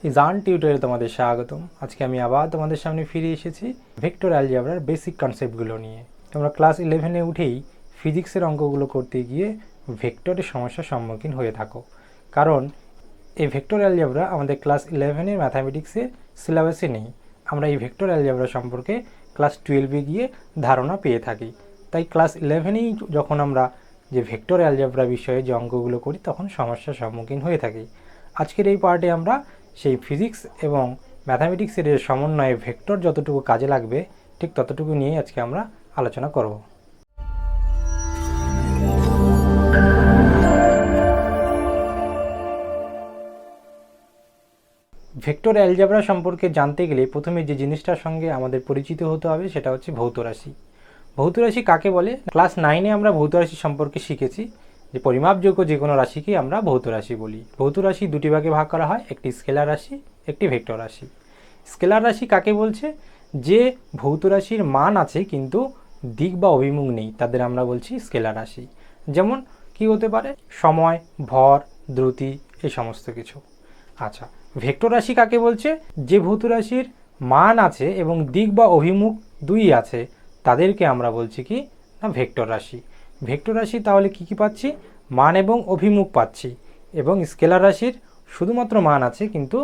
ইজান টিউটোরিয়ালে তোমাদের স্বাগতম। আজকে আমি আবার তোমাদের সামনে ফিরে এসেছি ভেক্টর অ্যালজেব্রার বেসিক কনসেপ্টগুলো নিয়ে। তোমরা ক্লাস 11-এ উঠেই ফিজিক্সের অঙ্কগুলো করতে গিয়ে ভেক্টরের সমস্যার সম্মুখীন হয়ে থাকো, কারণ এই ভেক্টর অ্যালজেব্রা আমাদের ক্লাস 11-এর ম্যাথামেটিক্সের সিলেবাসে নেই। আমরা এই ভেক্টর অ্যালজেব্রা সম্পর্কে ক্লাস 12-এ গিয়ে ধারণা পেয়ে থাকি। তাই ক্লাস 11-এই যখন আমরা যে ভেক্টর অ্যালজেব্রা বিষয়ে যে অঙ্কগুলো করি তখন সমস্যার সম্মুখীন হয়ে থাকি। আজকের এই পার্টে আমরা সেই ফিজিক্স এবং ম্যাথামেটিক্সের সমন্বয়ে ভেক্টর যতটুকু কাজে লাগবে ঠিক ততটুকু নিয়েই আজকে আমরা আলোচনা করব। ভেক্টর অ্যালজেব্রা সম্পর্কে জানতে গেলে প্রথমে যে জিনিসটার সঙ্গে আমাদের পরিচিত হতে হবে সেটা হচ্ছে ভৌত রাশি। ভৌত রাশি কাকে বলে? ক্লাস 9-এ আমরা ভৌত রাশি সম্পর্কে শিখেছি যে পরিমাপযোগ্য যে কোনো রাশিকে আমরা ভৌত রাশি বলি। ভৌত রাশি দুটি ভাগে ভাগ করা হয়, একটি স্কেলার রাশি, একটি ভেক্টর রাশি। স্কেলার রাশি কাকে বলছে? যে ভৌত রাশির মান আছে কিন্তু দিক বা অভিমুখ নেই, তাদের আমরা বলছি স্কেলার রাশি। যেমন কি হতে পারে? সময়, ভর, দ্রুতি, এই সমস্ত কিছু। আচ্ছা, ভেক্টর রাশি কাকে বলছে? যে ভৌত রাশির মান আছে এবং দিক বা অভিমুখ দুই আছে, তাদেরকে আমরা বলছি কি না ভেক্টর রাশি। ভেক্টর রাশি তাহলে কি কি পাচ্ছি? মান এবং অভিমুখ পাচ্ছি। এবং স্কেলার রাশির শুধুমাত্র মান আছে কিন্তু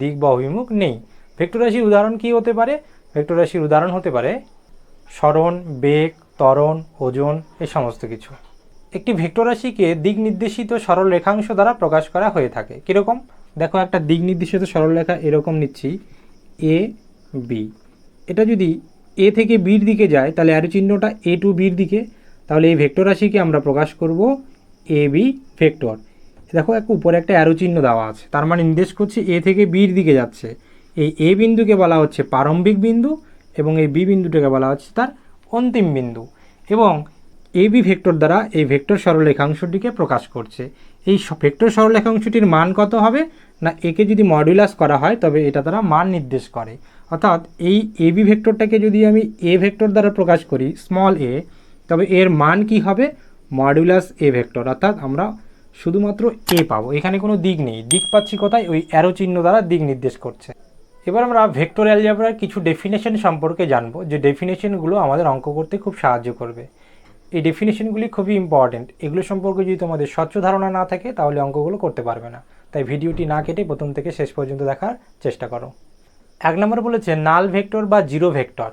দিক বা অভিমুখ নেই। ভেক্টর রাশির উদাহরণ কি হতে পারে? ভেক্টর রাশির উদাহরণ হতে পারে সরণ, বেগ, ত্বরণ, ওজন, এই সমস্ত কিছু। একটি ভেক্টর রাশিকে দিক নির্দেশিত সরল রেখাংশ দ্বারা প্রকাশ করা হয়ে থাকে। কীরকম? দেখো, একটা দিক নির্দেশিত সরল রেখা এরকম নিচ্ছি, এ বি। এটা যদি এ থেকে বির দিকে যায় তাহলে অ্যারো চিহ্নটা এ টু বির দিকে, তাহলে এই ভেক্টর রাশিকে আমরা প্রকাশ করব এ বি ভেক্টর। দেখো, উপরে একটা অ্যারো চিহ্ন দেওয়া আছে, তার মানে নির্দেশ করছে এ থেকে বির দিকে যাচ্ছে। এই এ বিন্দুকে বলা হচ্ছে প্রারম্ভিক বিন্দু এবং এই বি বিন্দুটাকে বলা হচ্ছে তার অন্তিম বিন্দু। এবং এ বি ভেক্টর দ্বারা এই ভেক্টর সরলরেখাংশটিকে প্রকাশ করছে। এই ভেক্টর সরলরেখাংশটির মান কত হবে না, একে যদি মডুলাস করা হয় তবে এটা দ্বারা মান নির্দেশ করে। অর্থাৎ এই এ বি ভেক্টরটাকে যদি আমি এ ভেক্টর দ্বারা প্রকাশ করি স্মল এ, তবে এর মান কি হবে? মডুলাস এ ভেক্টর। অর্থাৎ আমরা শুধুমাত্র এ পাবো, এখানে কোনো দিক নেই। দিক পাচ্ছি কোথায়? ওই অ্যারো চিহ্ন দ্বারা দিক নির্দেশ করছে। এবার আমরা ভেক্টর অ্যালজেব্রার কিছু ডেফিনেশন সম্পর্কে জানবো, যে ডেফিনেশনগুলো আমাদের অঙ্ক করতে খুব সাহায্য করবে। এই ডেফিনেশনগুলি খুবই ইম্পর্টেন্ট। এগুলো সম্পর্কে যদি তোমাদের স্বচ্ছ ধারণা না থাকে তাহলে অঙ্কগুলো করতে পারবে না। তাই ভিডিওটি না কেটে প্রথম থেকে শেষ পর্যন্ত দেখার চেষ্টা করো। 1 নম্বর বলেছে নাল ভেক্টর বা জিরো ভেক্টর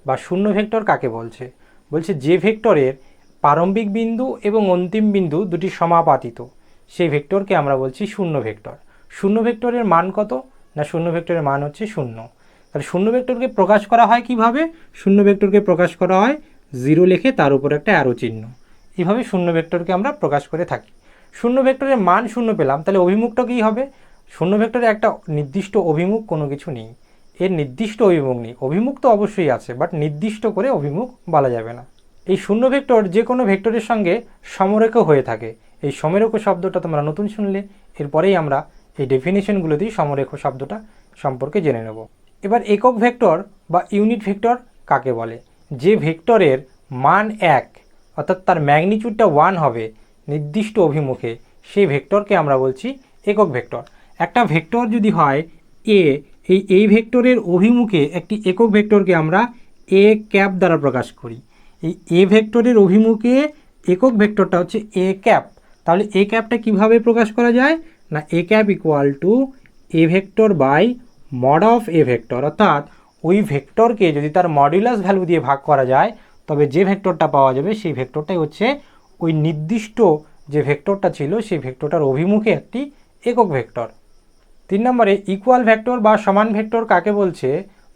বা শূন্য ভেক্টর কাকে বলছে? বলছে যে ভেক্টরের প্রারম্ভিক বিন্দু এবং অন্তিম বিন্দু দুটি সমাপাতিত, সেই ভেক্টরকে আমরা বলছি শূন্য ভেক্টর। শূন্য ভেক্টরের মান কত না, শূন্য ভেক্টরের মান হচ্ছে 0। তাহলে শূন্য ভেক্টরকে প্রকাশ করা হয় কিভাবে? শূন্য ভেক্টরকে প্রকাশ করা হয় 0 লিখে তার উপর একটা অ্যারো চিহ্ন। এইভাবে শূন্য ভেক্টরকে আমরা প্রকাশ করে থাকি। শূন্য ভেক্টরের মান 0 পেলাম, তাহলে অভিমুখটা কী হবে? শূন্য ভেক্টরে একটা নির্দিষ্ট অভিমুখ কোনো কিছু নেই, এর নির্দিষ্ট অভিমুখ নেই। অভিমুখ তো অবশ্যই আছে, বাট নির্দিষ্ট করে অভিমুখ বলা যাবে না। এই শূন্য ভেক্টর যে কোনো ভেক্টরের সঙ্গে সমরেখ হয়ে থাকে। এই সমরেখ শব্দটা তোমরা নতুন শুনলে, এরপরেই আমরা এই ডেফিনেশনগুলোতেই সমরেখ শব্দটা সম্পর্কে জেনে নেব। এবার একক ভেক্টর বা ইউনিট ভেক্টর কাকে বলে? যে ভেক্টরের মান 1 অর্থাৎ তার ম্যাগনিটিউডটা 1 হবে নির্দিষ্ট অভিমুখে, সেই ভেক্টরকে আমরা বলছি একক ভেক্টর। একটা ভেক্টর যদি হয় এ, এই ভেক্টরের অভিমুখে একটি একক ভেক্টরকে আমরা এ ক্যাপ দ্বারা প্রকাশ করি। এই এ ভেক্টরের অভিমুখে একক ভেক্টরটা হচ্ছে এ ক্যাপ। তাহলে এ ক্যাপটা কীভাবে প্রকাশ করা যায় না, a cap equal to a vector by mod of a vector. অর্থাৎ ওই ভেক্টরকে যদি তার মডুলাস ভ্যালু দিয়ে ভাগ করা যায় তবে যে ভেক্টরটা পাওয়া যাবে সেই ভেক্টরটাই হচ্ছে ওই নির্দিষ্ট যে ভেক্টরটা ছিল সেই ভেক্টরটার অভিমুখে একটি একক ভেক্টর। 3 নম্বরে ইকুয়াল ভেক্টর বা সমান ভেক্টর কাকে বলছে?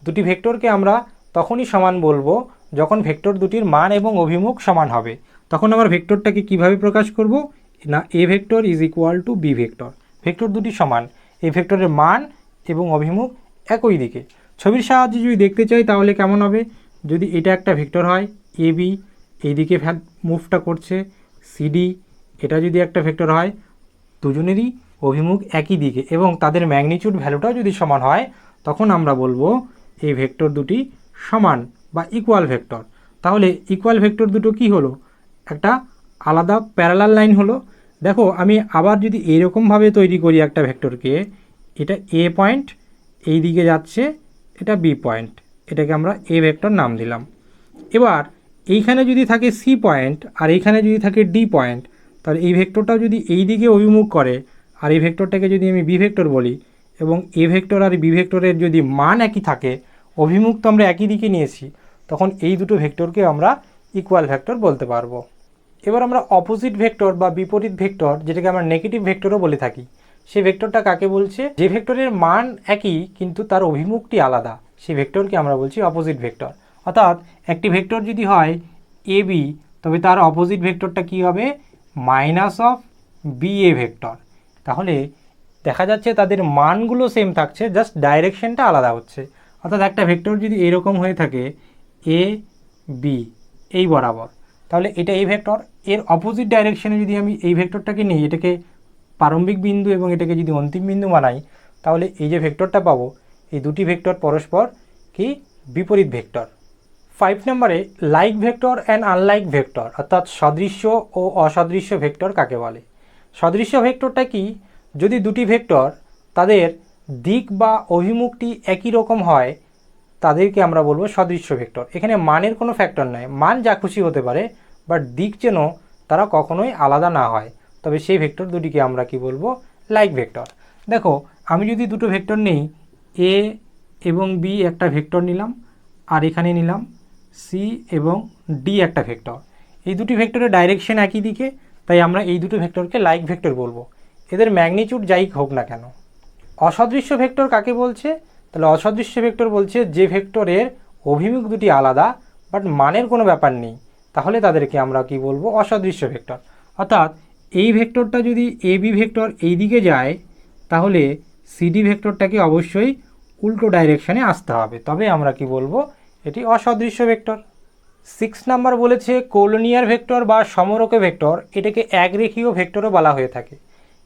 দুটি ভেক্টরকে আমরা তখনই সমান বলবো যখন ভেক্টর দুটির মান এবং অভিমুখ সমান হবে। তখন আমরা ভেক্টরটাকে কিভাবে প্রকাশ করব না, A vector is equal to B vector. Vector দুটি সমান, এই ভেক্টরের মান এবং অভিমুখ একই দিকে। ছবির সাহায্যে যদি দেখতে চাই তাহলে কেমন হবে? যদি এটা একটা ভেক্টর হয় এ বি, এইদিকে মুভটা করছে সিডি, এটা যদি একটা ভেক্টর হয় দুজনেরই অভিমুখ একই দিকে এবং তাদের ম্যাগনিটিউড ভ্যালুটাও যদি সমান হয়, তখন আমরা বলবো এই ভেক্টর দুটি সমান বা ইকুয়াল ভেক্টর। তাহলে ইকুয়াল ভেক্টর দুটো কি হলো? একটা আলাদা প্যারালাল লাইন হলো। দেখো, আমি আবার যদি এরকমভাবে তৈরি করি একটা ভেক্টরকে এটা এ পয়েন্ট, এই দিকে যাচ্ছে এটা বি পয়েন্ট, এটাকে আমরা এ ভেক্টর নাম দিলাম। এবার এইখানে যদি থাকে সি পয়েন্ট আর এইখানে যদি থাকে ডি পয়েন্ট, তাহলে এই ভেক্টরটাও যদি এই দিকে অভিমুখ করে আর এই ভেক্টরটাকে যদি আমি বি ভেক্টর বলি এবং এ ভেক্টর আর বি ভেক্টরের যদি মান একই থাকে, অভিমুখ তো আমরা একই দিকে নিয়েছি, তখন এই দুটো ভেক্টরকে আমরা ইকুয়াল ভেক্টর বলতে পারবো। এবার আমরা অপোজিট ভেক্টর বা বিপরীত ভেক্টর, যেটাকে আমরা নেগেটিভ ভেক্টরও বলে থাকি, সেই ভেক্টরটা কাকে বলছে? যে ভেক্টরের মান একই কিন্তু তার অভিমুখটি আলাদা, সেই ভেক্টরকে আমরা বলছি অপোজিট ভেক্টর। অর্থাৎ একটি ভেক্টর যদি হয় এ বি, তবে তার অপোজিট ভেক্টরটা কি হবে? Minus of B A vector. তাহলে দেখা যাচ্ছে তাদের মানগুলো সেম থাকছে, জাস্ট ডাইরেকশনটা আলাদা হচ্ছে। অর্থাৎ একটা ভেক্টর যদি এরকম হয়ে থাকে এ বি এই বরাবর, তাহলে এটা এই ভেক্টর, এর অপোজিট ডাইরেকশনে যদি আমি এই ভেক্টরটাকে নিই, এটাকে প্রারম্ভিক বিন্দু এবং এটাকে যদি অন্তিম বিন্দু বানাই, তাহলে এই যে ভেক্টরটা পাবো, এই দুটি ভেক্টর পরস্পর কি বিপরীত ভেক্টর। 5 নম্বরে like vector and unlike vector, অর্থাৎ সদৃশ্য ও অসদৃশ্য ভেক্টর কাকে বলে? সদৃশ্য ভেক্টরটা কি? যদি দুটি ভেক্টর তাদের দিক বা অভিমুখটি একই রকম হয়, তাদেরকে আমরা বলবো সদৃশ্য ভেক্টর। এখানে মানের কোনো ফ্যাক্টর নয়, মান যা খুশি হতে পারে, বাট দিক যেন তারা কখনোই আলাদা না হয়, তবে সেই ভেক্টর দুটিকে আমরা কি বলবো? Like vector. দেখো, আমি যদি দুটো ভেক্টর নেই, এ এবং বি একটা ভেক্টর নিলাম, আর এখানে নিলাম সি এবং ডি একটা ভেক্টর। এই দুটি ভেক্টরের ডাইরেকশন একই দিকে, তাই আমরা এই দুটো ভেক্টরকে লাইক ভেক্টর বলবো, এদের ম্যাগনিটিউড যাই হোক না কেন। অসদৃশ্য ভেক্টর কাকে বলছে? তাহলে অসদৃশ্য ভেক্টর বলছে যে ভেক্টরের অভিমুখ দুটি আলাদা বাট মানের কোনো ব্যাপার নেই, তাহলে তাদেরকে আমরা কি বলবো? অসদৃশ্য ভেক্টর। অর্থাৎ এই ভেক্টরটা যদি এ বি ভেক্টর এই দিকে যায়, তাহলে সিডি ভেক্টরটাকে অবশ্যই উল্টো ডাইরেকশনে আসতে হবে, তবে আমরা কি বলবো? এটি অসদৃশ্য ভেক্টর। 6 নাম্বার বলেছে কোলিনিয়ার ভেক্টর বা সমরেখা ভেক্টর, এটাকে একরেখীয় ভেক্টরও বলা হয়ে থাকে।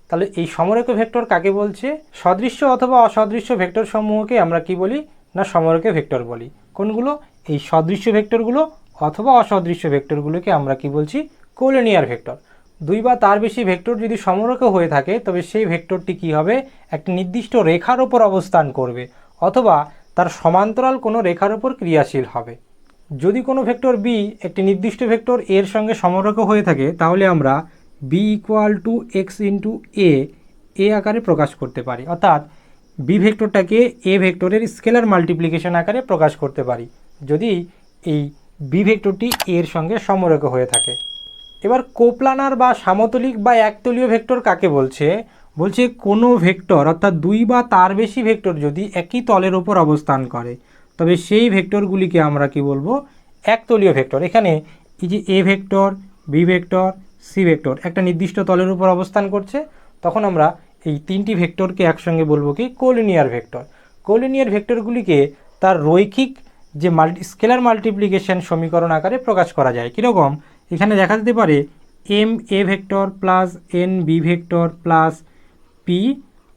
তাহলে এই সমরেখা ভেক্টর কাকে বলছে? সদৃশ্য অথবা অসদৃশ্য ভেক্টর সমূহকে আমরা কি বলি? না সমরেখা ভেক্টর বলি। কোনগুলো? এই সদৃশ্য ভেক্টরগুলো অথবা অসদৃশ্য ভেক্টরগুলোকে আমরা কি বলছি? Collinear vector. দুই বা তার বেশি ভেক্টর যদি সমরেখা হয়ে থাকে, তবে সেই ভেক্টরটি কি হবে? একটি নির্দিষ্ট রেখার ওপর অবস্থান করবে অথবা তার সমান্তরাল কোনো রেখার ওপর ক্রিয়াশীল হবে। যদি কোনো ভেক্টর বি একটি নির্দিষ্ট ভেক্টর এর সঙ্গে সমরেখা হয়ে থাকে, তাহলে আমরা b equal to x into a আকারে প্রকাশ করতে পারি। অর্থাৎ বি ভেক্টরটাকে এ ভেক্টরের স্কেলার মাল্টিপ্লিকেশন আকারে প্রকাশ করতে পারি, যদি এই বি ভেক্টরটি এর সঙ্গে সমরেখা হয়ে থাকে। এবার কোপ্লানার বা সমতলিক বা একতলীয় ভেক্টর কাকে বলছে? বলছে কোনো ভেক্টর অর্থাৎ দুই বা তার বেশি ভেক্টর যদি একই তলের ওপর অবস্থান করে, তবে সেই ভেক্টরগুলিকে আমরা কি বলবো? একতলীয় ভেক্টর। এখানে এই যে A vector, B vector, C vector একটা নির্দিষ্ট তলের উপর অবস্থান করছে, তখন আমরা এই তিনটি ভেক্টরকে একসঙ্গে বলবো কি? Collinear vector. কোলিনিয়ার ভেক্টরগুলিকে তার রৈখিক যে স্কেলার মাল্টিপ্লিকেশন সমীকরণ আকারে প্রকাশ করা যায়। কীরকম? এখানে দেখা যেতে পারে M A vector plus N B vector plus P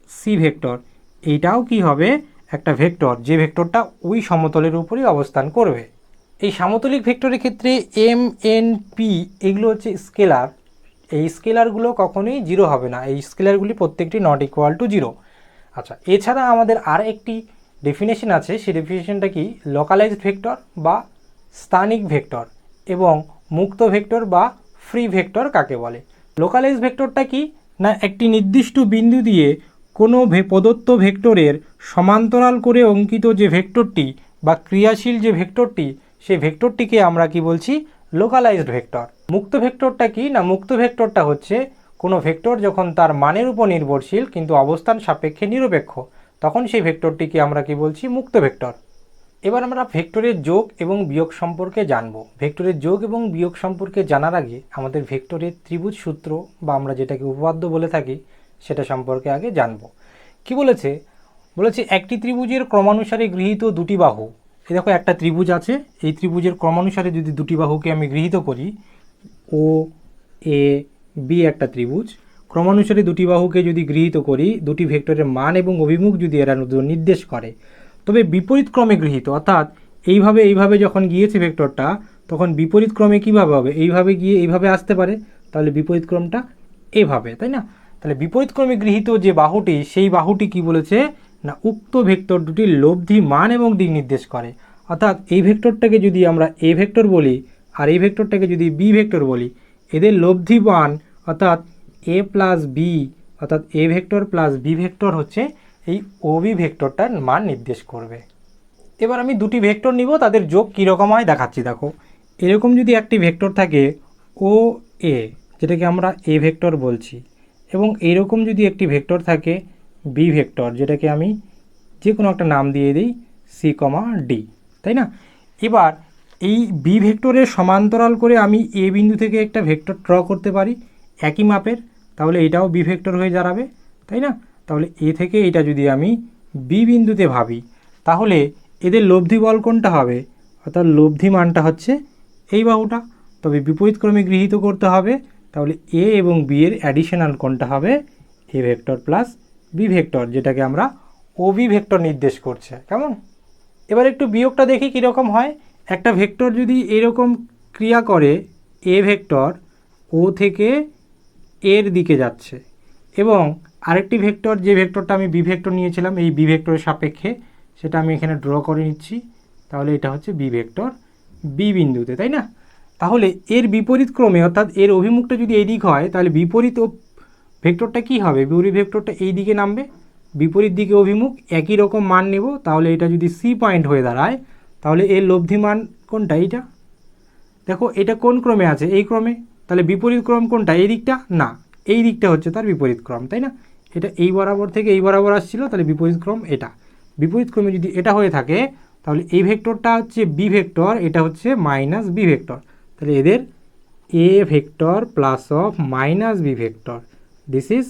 C vector, এইটাও কি হবে? একটা ভেক্টর, যে ভেক্টরটা ওই সমতলের উপরই অবস্থান করবে। এই সমতলিক ভেক্টরের ক্ষেত্রে এম এন পি এগুলো হচ্ছে স্কেলার, এই স্কেলারগুলো কখনোই জিরো হবে না, এই স্কেলারগুলি প্রত্যেকটি নট ইকুয়াল টু জিরো। আচ্ছা, এছাড়া আমাদের আর একটি ডেফিনেশন আছে, সেই ডেফিনেশনটা কি? লোকালাইজড ভেক্টর বা স্থানিক ভেক্টর এবং মুক্ত ভেক্টর বা ফ্রি ভেক্টর কাকে বলে? লোকালাইজড ভেক্টরটা কি? না একটি নির্দিষ্ট বিন্দু দিয়ে কোনো প্রদত্ত ভেক্টরের সমান্তরাল করে অঙ্কিত যে ভেক্টরটি বা ক্রিয়াশীল যে ভেক্টরটি, সেই ভেক্টরটিকে আমরা কি বলছি? Localised vector. মুক্ত ভেক্টরটা কি? না মুক্ত ভেক্টরটা হচ্ছে কোনো ভেক্টর যখন তার মানের উপর নির্ভরশীল কিন্তু অবস্থান সাপেক্ষে নিরপেক্ষ, তখন সেই ভেক্টরটিকে আমরা কি বলছি? মুক্ত ভেক্টর। এবার আমরা ভেক্টরের যোগ এবং বিয়োগ সম্পর্কে জানব। ভেক্টরের যোগ এবং বিয়োগ সম্পর্কে জানার আগে আমাদের ভেক্টরের ত্রিভুজ সূত্র বা আমরা যেটাকে উপপাদ্য বলে থাকি সেটা সম্পর্কে আগে জানব। কি বলেছে? বলেছে একটি ত্রিভুজের ক্রমানুসারে গৃহীত দুটি বাহু। এই দেখো একটা ত্রিভুজ আছে, এই ত্রিভুজের ক্রমানুসারে যদি দুটি বাহুকে আমি গৃহীত করি, ও এ বি একটা ত্রিভুজ, ক্রমানুসারে দুটি বাহুকে যদি গৃহীত করি, দুটি ভেক্টরের মান এবং অভিমুখ যদি এরা নির্দেশ করে, তবে বিপরীত ক্রমে গৃহীত, অর্থাৎ এইভাবে যখন গিয়েছে ভেক্টরটা, তখন বিপরীত ক্রমে কীভাবে হবে? এইভাবে গিয়ে এইভাবে আসতে পারে, তাহলে বিপরীত ক্রমটা এভাবে, তাই না? তাহলে বিপরীতক্রমে গৃহীত যে বাহুটি সেই বাহুটি কি বলেছে না উক্ত ভেক্টর দুটির লব্ধি মান এবং দিক নির্দেশ করে। অর্থাৎ এই ভেক্টরটাকে যদি আমরা এ ভেক্টর বলি আর এই ভেক্টরটাকে যদি বি ভেক্টর বলি, এদের লব্ধি মান অর্থাৎ এ প্লাস বি অর্থাৎ A vector plus B vector হচ্ছে এই ওবি ভেক্টরটার মান নির্দেশ করবে। এবার আমি দুটি ভেক্টর নিব, তাদের যোগ কীরকম হয় দেখাচ্ছি। দেখো এরকম যদি একটি ভেক্টর থাকে ও এ, যেটাকে আমরা এ ভেক্টর বলছি, এবং এইরকম যদি একটি ভেক্টর থাকে বি ভেক্টর, যেটাকে আমি যে কোনো একটা নাম দিয়ে দিই সি কমা ডি, তাই না? এবার এই বি ভেক্টরের সমান্তরাল করে আমি এ বিন্দু থেকে একটা ভেক্টর ড্র করতে পারি একই মাপের, তাহলে এটাও বি ভেক্টর হয়ে দাঁড়াবে, তাই না? তাহলে এ থেকে এটা যদি আমি বি বিন্দুতে ভাবি, তাহলে এদের লব্ধি বল কোনটা হবে? অর্থাৎ লব্ধি মানটা হচ্ছে এই বাহুটা। তবে বিপরীতক্রমে গৃহীত করতে হবে, তাহলে এ এবং বি এর অ্যাডিশনাল কোনটা হবে? A vector plus B vector, যেটাকে আমরা ও বি ভেক্টর নির্দেশ করছে। কেমন? এবার একটু বিয়োগটা দেখি কীরকম হয়। একটা ভেক্টর যদি এরকম ক্রিয়া করে, এ ভেক্টর ও থেকে এর দিকে যাচ্ছে, এবং আরেকটি ভেক্টর যে ভেক্টরটা আমি বি ভেক্টর নিয়েছিলাম এই বি ভেক্টরের সাপেক্ষে, সেটা আমি এখানে ড্র করে নিচ্ছি, তাহলে এটা হচ্ছে বি ভেক্টর বি বিন্দুতে, তাই না? তাহলে এর বিপরীত ক্রমে অর্থাৎ এর অভিমুখটা যদি এই দিক হয়, তাহলে বিপরীত ভেক্টরটা কি হবে? বিপরীত ভেক্টরটা এই দিকে নামবে, বিপরীত দিকে অভিমুখ, একই রকম মান নেব। তাহলে এটা যদি সি পয়েন্ট হয়ে দাঁড়ায়, তাহলে এর লব্ধি মান কোনটা? এইটা। দেখো এটা কোন ক্রমে আছে? এই ক্রমে। তাহলে বিপরীত ক্রম কোনটা? এই দিকটা না, এই দিকটা হচ্ছে তার বিপরীত ক্রম, তাই না? এটা এই বরাবর থেকে এই বরাবর আসছিল, তাহলে বিপরীত ক্রম এটা। বিপরীত ক্রমে যদি এটা হয়ে থাকে, তাহলে এই ভেক্টরটা হচ্ছে বি ভেক্টর, এটা হচ্ছে মাইনাস বি ভেক্টর। তাহলে এদের A vector plus of minus B vector, this is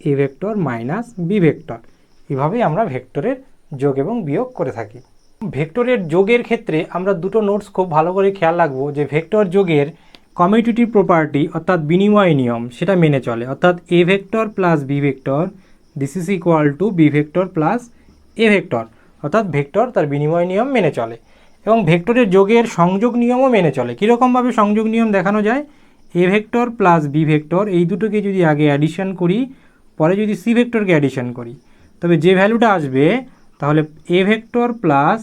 A vector minus B vector. এভাবেই আমরা ভেক্টরের যোগ এবং বিয়োগ করে থাকি। ভেক্টরের যোগের ক্ষেত্রে আমরা দুটো নোটস খুব ভালো করে খেয়াল রাখবো, যে ভেক্টর যোগের কমিউটেটিভ প্রপার্টি অর্থাৎ বিনিময় নিয়ম সেটা মেনে চলে। অর্থাৎ A vector plus B vector this is equal to B vector plus A vector, অর্থাৎ ভেক্টর তার বিনিময় নিয়ম মেনে চলে। এবং ভেক্টরের যোগের সংযোগ নিয়মও মেনে চলে। কীরকমভাবে সংযোগ নিয়ম দেখানো যায়? A vector plus B vector এই দুটোকে যদি আগে অ্যাডিশন করি, পরে যদি সি ভেক্টরকে অ্যাডিশন করি, তবে যে ভ্যালুটা আসবে, তাহলে A vector plus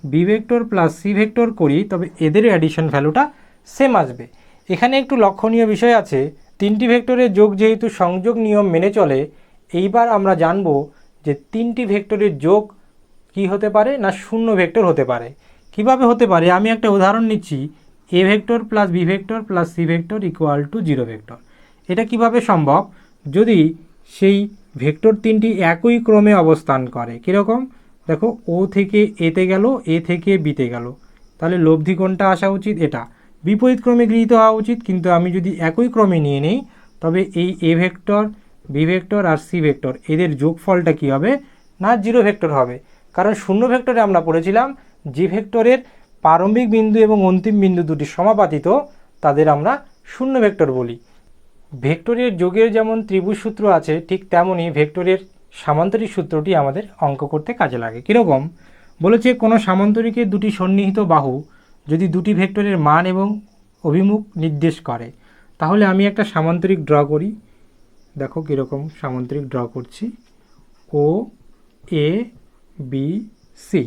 B vector plus C vector করি, তবে এদের অ্যাডিশন ভ্যালুটা সেম আসবে। এখানে একটু লক্ষণীয় বিষয় আছে, তিনটি ভেক্টরের যোগ যেহেতু সংযোগ নিয়ম মেনে চলে, এইবার আমরা জানব যে তিনটি ভেক্টরের যোগ কি হতে পারে না শূন্য ভেক্টর হতে পারে। কিভাবে হতে পারে? আমি একটা উদাহরণ নিচ্ছি, A vector plus B vector plus C vector equal to 0 vector. এটা কিভাবে সম্ভব? যদি সেই ভেক্টর তিনটি একই ক্রমে অবস্থান করে। কীরকম? দেখো ও থেকে এতে গেল, এ থেকে বিতে গেল, তাহলে লব্ধি কোনটা আসা উচিত? এটা। বিপরীত ক্রমে গৃহীত হওয়া উচিত, কিন্তু আমি যদি একই ক্রমে নিয়ে নেই, তবে এই এ ভেক্টর বি ভেক্টর আর সি ভেক্টর এদের যোগফলটা কী হবে? না 0 ভেক্টর হবে। কারণ শূন্য ভেক্টরে আমরা পড়েছিলাম যে ভেক্টরের প্রারম্ভিক বিন্দু এবং অন্তিম বিন্দু দুটি সমাপাতিত, তাদের আমরা শূন্য ভেক্টর বলি। ভেক্টরের যোগের যেমন ত্রিভুজ সূত্র আছে, ঠিক তেমনই ভেক্টরের সামান্তরিক সূত্রটি আমাদের অঙ্ক করতে কাজে লাগে। কীরকম? বলেছে কোনো সামান্তরিকের দুটি সন্নিহিত বাহু যদি দুটি ভেক্টরের মান এবং অভিমুখ নির্দেশ করে, তাহলে আমি একটা সামান্তরিক ড্র করি। দেখো কীরকম সামান্তরিক ড্র করছি। ও এ বি সি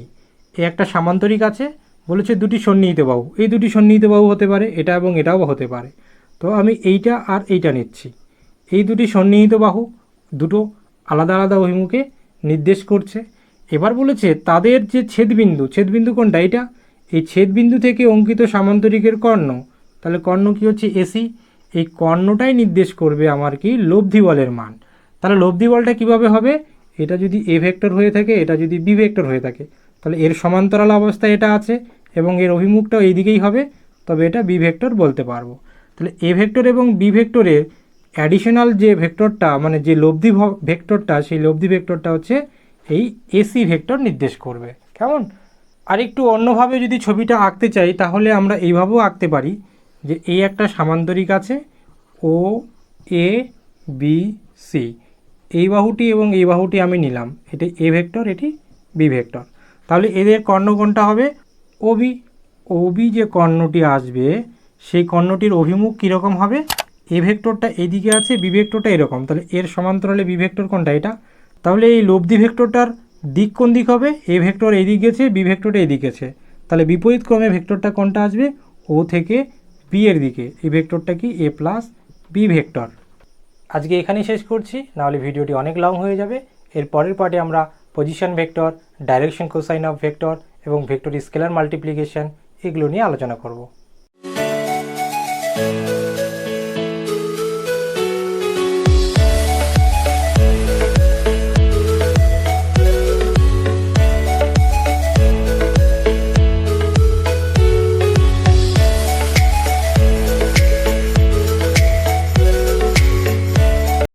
এ একটা সামান্তরিক আছে, বলেছে দুটি সন্নিহিত বাহু। এই দুটি সন্নিহিত বাহু হতে পারে এটা এবং এটাও হতে পারে। তো আমি এইটা আর এইটা নিচ্ছি। এই দুটি সন্নিহিত বাহু দুটো আলাদা আলাদা অভিমুখে নির্দেশ করছে। এবার বলেছে তাদের যে ছেদবিন্দু, ছেদবিন্দু কোনটা? এটা। এই ছেদবিন্দু থেকে অঙ্কিত সামান্তরিকের কর্ণ, তাহলে কর্ণ কি হচ্ছে? এসি। এই কর্ণটাই নির্দেশ করবে আমার কি? লব্ধি বলের মান। তাহলে লব্ধি বলটা কীভাবে হবে? এটা যদি এ ভেক্টর হয়ে থাকে, এটা যদি বি ভেক্টর হয়ে থাকে, তাহলে এর সমান্তরাল অবস্থায় এটা আছে এবং এর অভিমুখটাও এই দিকেই হবে, তবে এটা বি ভেক্টর বলতে পারবো। তাহলে এ ভেক্টর এবং বি ভেক্টরের অ্যাডিশনাল যে ভেক্টরটা, মানে যে লব্ধি ভেক্টরটা, সেই লব্ধি ভেক্টরটা হচ্ছে এই এসি ভেক্টর নির্দেশ করবে। কেমন? আর একটু অন্যভাবে যদি ছবিটা আঁকতে চাই, তাহলে আমরা এইভাবেও আঁকতে পারি, যে এই একটা সামান্তরিক আছে ও এ বি সি, এই বাহুটি এবং এই বাহুটি আমি নিলাম, এটি এ ভেক্টর, এটি বি ভেক্টর। তাহলে এদের কর্ণ কোনটা হবে? ওবি। ওবি যে কর্ণটি আসবে, সেই কর্ণটির অভিমুখ কীরকম হবে? এ ভেক্টরটা এইদিকে আছে, বি ভেক্টরটা এরকম, তাহলে এর সমান্তরালে বি ভেক্টর কোনটা? এটা। তাহলে এই লব্ধি ভেক্টরটার দিক কোন দিক হবে? এ ভেক্টর এইদিক গেছে, বি ভেক্টর এইদিক গেছে, তাহলে বিপরীত ক্রমে ভেক্টরটা কোনটা আসবে? ও থেকে বি এর দিকে। এই ভেক্টরটা কি? এ প্লাস বি ভেক্টর। আজকে এখানেই শেষ করছি, নাহলে ভিডিওটি অনেক লং হয়ে যাবে। এর পরের পার্টে আমরা position vector, direction cosine of vector এবং ভেক্টর স্কেলার মাল্টিপ্লিকেশন এগুলো নিয়ে আলোচনা করব।